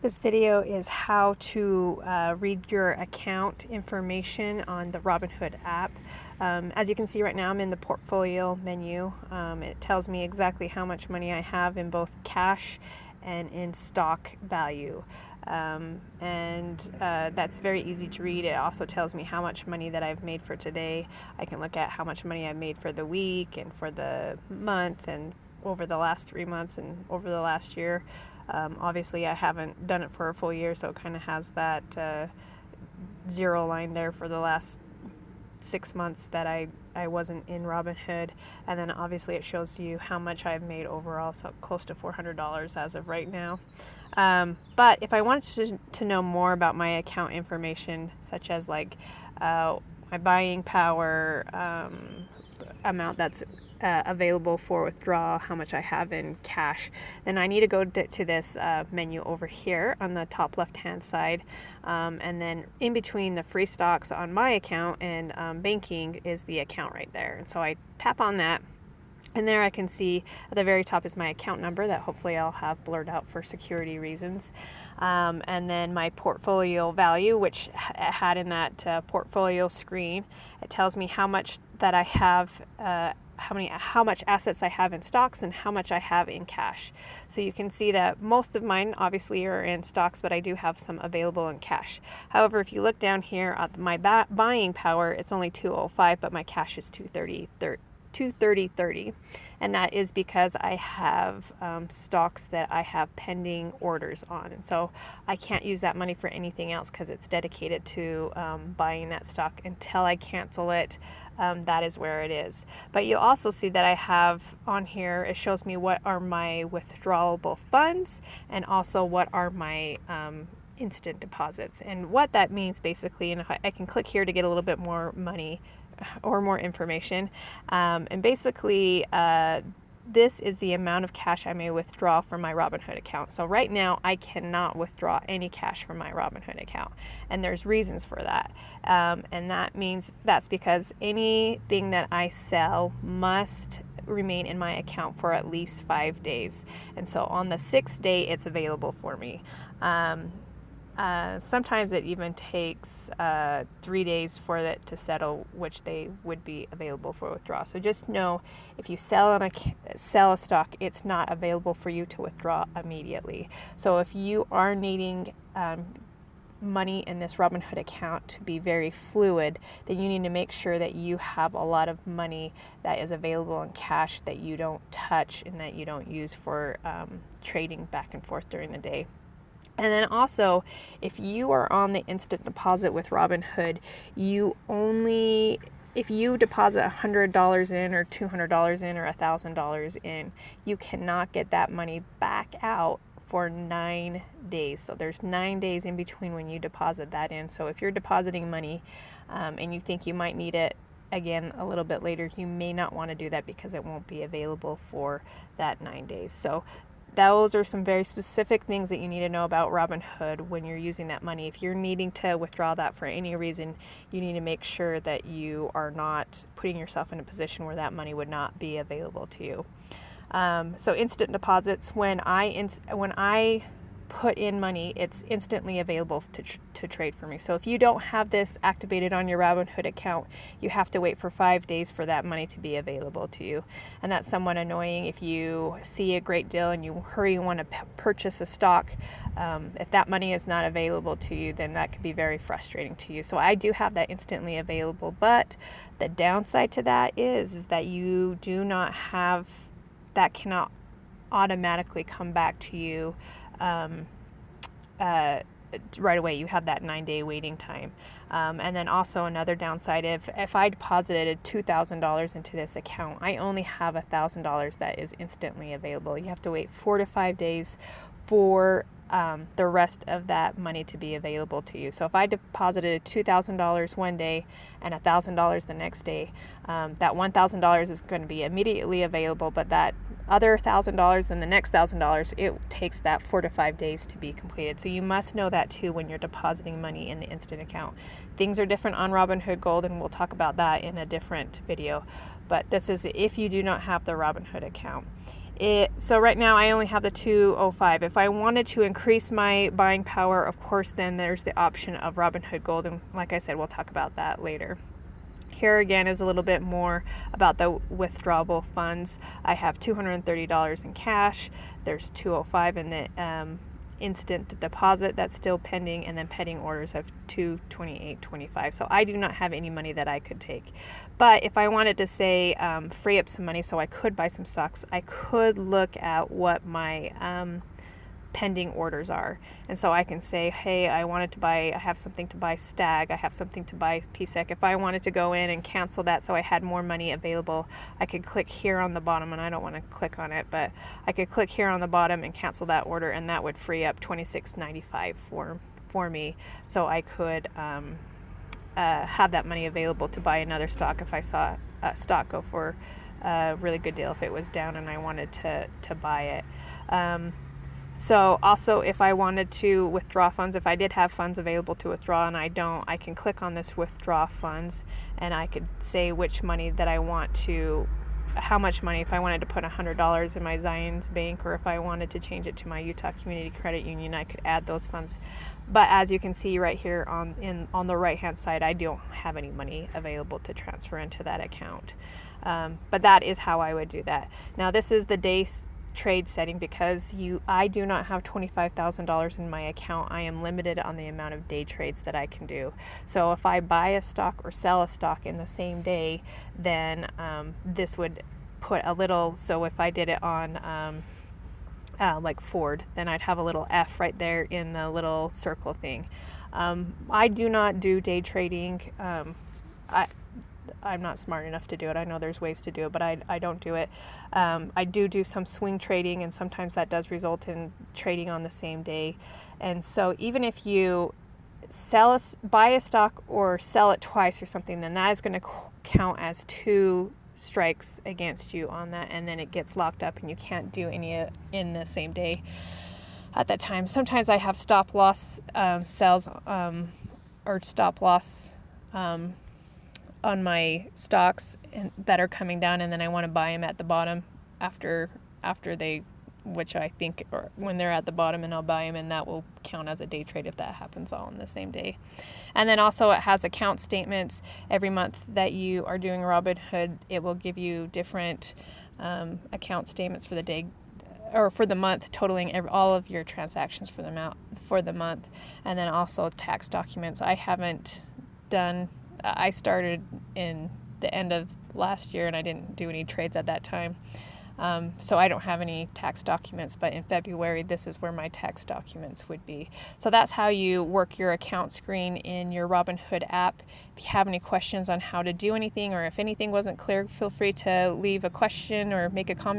This video is how to read your account information on the Robinhood app. As you can see right now, I'm in the portfolio menu. It tells me exactly how much money I have in both cash and in stock value. That's very easy to read. It also tells me how much money that I've made for today. I can look at how much money I've made for the week and for the month and over the last 3 months and over the last year. Obviously I haven't done it for a full year, so it kind of has that zero line there for the last 6 months that I wasn't in Robinhood. And then obviously it shows you how much I've made overall, so close to $400 as of right now. But if I wanted to know more about my account information, such as like my buying power, amount that's available for withdrawal, how much I have in cash, then I need to go to this menu over here on the top left hand side, and then in between the free stocks on my account and banking is the account right there. And so I tap on that, and there I can see at the very top is my account number that hopefully I'll have blurred out for security reasons. And then my portfolio value, which had in that portfolio screen, it tells me how much that I have, how much assets I have in stocks and how much I have in cash. So you can see that most of mine obviously are in stocks, but I do have some available in cash. However, if you look down here at my buying power, it's only 205, but my cash is 230.30, and that is because I have stocks that I have pending orders on, and so I can't use that money for anything else because it's dedicated to buying that stock until I cancel it. That is where it is. But you'll also see that I have on here, it shows me what are my withdrawable funds and also what are my instant deposits. And what that means basically, and I can click here to get a little bit more money or more information, and basically this is the amount of cash I may withdraw from my Robinhood account. So right now I cannot withdraw any cash from my Robinhood account, and there's reasons for that, and that means that's because anything that I sell must remain in my account for at least 5 days, and so on the 6th day it's available for me. Sometimes it even takes 3 days for it to settle, which they would be available for withdrawal. So just know, if you sell a stock, it's not available for you to withdraw immediately. So if you are needing money in this Robinhood account to be very fluid, then you need to make sure that you have a lot of money that is available in cash that you don't touch and that you don't use for trading back and forth during the day. And then also, if you are on the instant deposit with Robinhood, if you deposit $100 in or $200 in or $1,000 in, you cannot get that money back out for 9 days. So there's 9 days in between when you deposit that in. So if you're depositing money and you think you might need it again a little bit later, you may not want to do that because it won't be available for that 9 days. So those are some very specific things that you need to know about Robinhood when you're using that money. If you're needing to withdraw that for any reason, you need to make sure that you are not putting yourself in a position where that money would not be available to you. So instant deposits, when I put in money, it's instantly available to trade for me. So if you don't have this activated on your Robinhood account, you have to wait for 5 days for that money to be available to you. And that's somewhat annoying if you see a great deal and you hurry and want to purchase a stock. If that money is not available to you, then that could be very frustrating to you. So I do have that instantly available, but the downside to that is that you do not have, that cannot automatically come back to you right away. You have that 9-day waiting time. And then also another downside, if I deposited $2,000 into this account, I only have $1,000 that is instantly available. You have to wait 4 to 5 days for the rest of that money to be available to you. So if I deposited $2,000 one day and $1,000 the next day, that $1,000 is going to be immediately available, but that other $1,000 and the next $1,000, it takes that 4 to 5 days to be completed. So you must know that too when you're depositing money in the instant account. Things are different on Robinhood Gold, and we'll talk about that in a different video. But this is if you do not have the Robinhood account. So right now I only have the 205. If I wanted to increase my buying power, of course, then there's the option of Robinhood Gold, and like I said, we'll talk about that later. Here again is a little bit more about the withdrawable funds. I have $230 in cash. There's 205 in the instant deposit that's still pending, and then pending orders of 228.25. So I do not have any money that I could take. But if I wanted to say free up some money so I could buy some stocks, I could look at what my pending orders are. And so I can say, hey, I have something to buy Stag, I have something to buy PSEC. If I wanted to go in and cancel that so I had more money available, I could click here on the bottom, and I don't want to click on it, but I could click here on the bottom and cancel that order, and that would free up $26.95 for me, so I could have that money available to buy another stock if I saw a stock go for a really good deal, if it was down and I wanted to buy it. So also, if I wanted to withdraw funds, if I did have funds available to withdraw and I don't, I can click on this withdraw funds, and I could say which money that I want to, how much money. If I wanted to put $100 in my Zions Bank, or if I wanted to change it to my Utah Community Credit Union, I could add those funds. But as you can see right here on the right hand side, I don't have any money available to transfer into that account. But that is how I would do that. Now this is the day trade setting, because I do not have $25,000 in my account. I am limited on the amount of day trades that I can do. So if I buy a stock or sell a stock in the same day, then this would put a little, so if I did it on like Ford, then I'd have a little F right there in the little circle thing. I do not do day trading. I'm not smart enough to do it. I know there's ways to do it, but I don't do it. I do some swing trading, and sometimes that does result in trading on the same day. And so even if you buy a stock or sell it twice or something, then that is going to count as 2 strikes against you on that, and then it gets locked up and you can't do any in the same day at that time. Sometimes I have stop loss sells or stop loss on my stocks that are coming down, and then I want to buy them at the bottom after they, which I think, or when they're at the bottom, and I'll buy them, and that will count as a day trade if that happens all in the same day. And then also it has account statements every month that you are doing Robinhood. It will give you different account statements for the day or for the month, totaling all of your transactions for the month, and then also tax documents. I started in the end of last year, and I didn't do any trades at that time. So I don't have any tax documents, but in February, this is where my tax documents would be. So that's how you work your account screen in your Robinhood app. If you have any questions on how to do anything, or if anything wasn't clear, feel free to leave a question or make a comment